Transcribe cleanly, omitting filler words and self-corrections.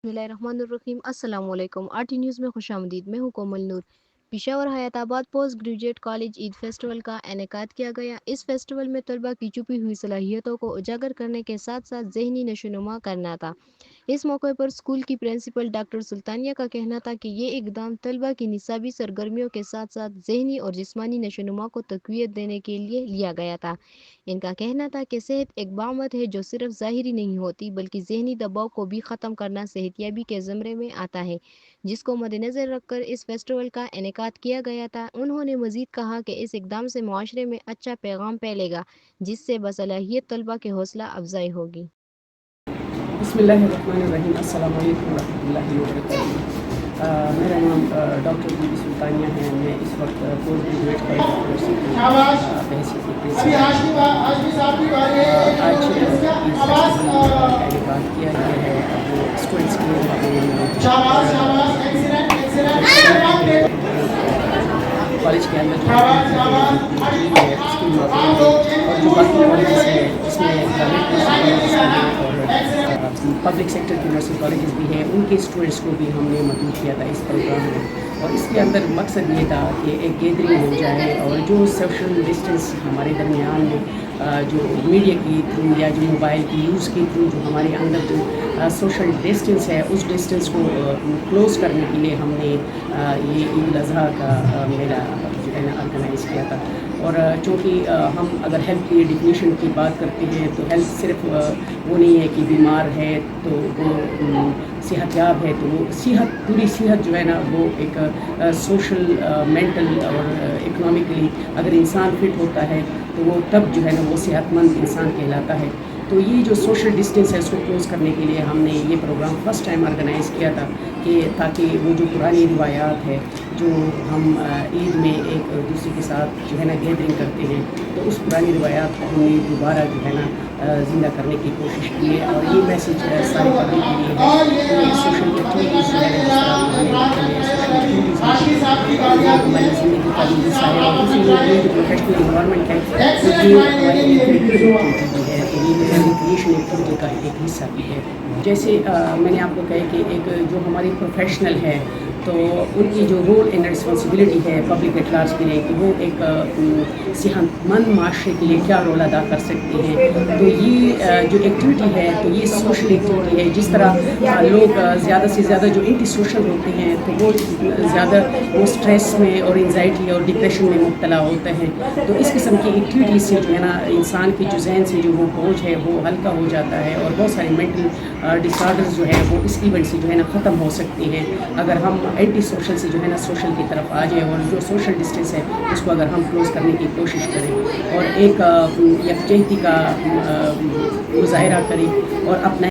بسم اللہ الرحمن الرحیم۔ السلام علیکم۔ RT نیوز میں خوش آمدید۔ میں ہوں کومل نور۔ پشاور حیات آباد پوسٹ گریجویٹ کالج عید فیسٹیول کا انعقاد کیا گیا۔ اس فیسٹیول میں طلباء کی چھپی ہوئی صلاحیتوں کو اجاگر کرنے کے ساتھ ساتھ ذہنی نشوونما کرنا تھا۔ اس موقع پر اسکول کی پرنسپل ڈاکٹر سلطانیہ کا کہنا تھا کہ یہ اقدام طلباء کی نصابی سرگرمیوں کے ساتھ ساتھ ذہنی اور جسمانی نشوونما کو تقویت دینے کے لیے لیا گیا تھا۔ ان کا کہنا تھا کہ صحت ایک بامت ہے جو صرف ظاہری نہیں ہوتی بلکہ ذہنی دباؤ کو بھی ختم کرنا صحت یابی کے زمرے میں آتا ہے، جس کو مد نظر رکھ کر اس فیسٹیول کا انعقاد کیا گیا تھا۔ انہوں نے مزید کہا کہ اس اقدام سے معاشرے میں اچھا پیغام پھیلے گا جس سے باصلاحیت طلباء کی حوصلہ افزائی ہوگی۔ بسم اللہ الرحمن الرحیم۔ السلام علیکم ورحمۃ اللہ وبرکاتہ۔ میرا نام ڈاکٹر بی بی سلطانیہ ہے۔ میں اس وقت پوسٹ گریجویٹ کالج انعقاد کیا گیا ہے۔ وہ اسٹوڈنٹس کے کالج کے اندر جو ہے اس کی مابین اور جو باقی کالجز ہیں جس میں پبلک سیکٹر کے نرسنگ کالجز بھی ہیں، ان کے اسٹوڈنٹس کو بھی ہم نے مدعو کیا تھا اس پروگرام میں، اور اس کے اندر مقصد یہ تھا کہ ایک گیدرنگ ہو جائے اور جو سوشل ڈسٹینس ہمارے درمیان میں جو میڈیا کے تھرو یا جو موبائل کی یوز کے تھرو جو ہمارے اندر جو سوشل ڈسٹینس ہے اس ڈسٹینس کو کلوز کرنے کے لیے ہم نے یہ عید الاضحیٰ کا میلہ جو ہے نا آرگنائز کیا تھا۔ اور چونکہ ہم اگر ہیلتھ کی ڈیفینیشن کی بات کرتے ہیں تو ہیلتھ صرف وہ نہیں ہے کہ بیمار ہے تو وہ صحت یاب ہے، تو وہ صحت پوری صحت جو ہے نا وہ ایک سوشل مینٹل اور اکنامکلی اگر انسان فٹ ہوتا ہے تو وہ تب جو ہے نا وہ صحت مند انسان کہلاتا ہے۔ تو یہ جو سوشل ڈسٹینس ہے اس کو کلوز کرنے کے لیے ہم نے یہ پروگرام فرسٹ ٹائم آرگنائز کیا تھا کہ تاکہ وہ جو پرانی روایات ہے جو ہم عید میں ایک دوسرے کے ساتھ جو ہے نا گیدرنگ کرتے ہیں، تو اس پرانی روایات کو ہم نے دوبارہ جو ہے نا زندہ کرنے کی کوشش کی ہے۔ اور یہ میسیج سارے پبلک کے لیے ہے کہ سوشل ایکٹیویٹیز جو ہے نا ہماری زندگی کا بھی حصہ ہے، اور اسی لیے جو پروفیشنل انوائرمنٹ ہے تو یہ ہماری ایکٹیویٹی ہے، تو یہ ریکریشن ایکٹیویٹی کا ایک حصہ بھی ہے۔ جیسے میں نے آپ کو کہا کہ ایک جو ہماری پروفیشنل ہے تو ان کی جو رول اینڈ رسپانسبلٹی ہے پبلک ایٹ لارج کے لیے کہ وہ ایک صحت مند معاشرے کے لیے کیا رول ادا کر سکتے ہیں، تو یہ جو ایکٹیویٹی ہے تو یہ سوشل ایکٹیویٹی ہے۔ جس طرح لوگ زیادہ سے زیادہ جو اینٹی سوشل ہوتے ہیں تو وہ زیادہ وہ اسٹریس میں اور انزائٹی اور ڈپریشن میں مبتلا ہوتے ہیں، تو اس قسم کی ایکٹیویٹیز سے جو ہے نا انسان کی جو ذہن سے جو وہ بوجھ ہے وہ ہلکا ہو جاتا ہے، اور بہت سارے مینٹل ڈس آرڈرز جو ہے وہ اس ایونٹ سے جو ہے نا ختم ہو سکتے ہیں اگر ہم اینٹی سوشل سے جو ہے نا سوشل کی طرف آ جائیں، اور جو سوشل ڈسٹینس ہے اس کو اگر ہم کلوز کرنے کی کوشش کریں اور ایک یکجہتی کا مظاہرہ کریں اور اپنا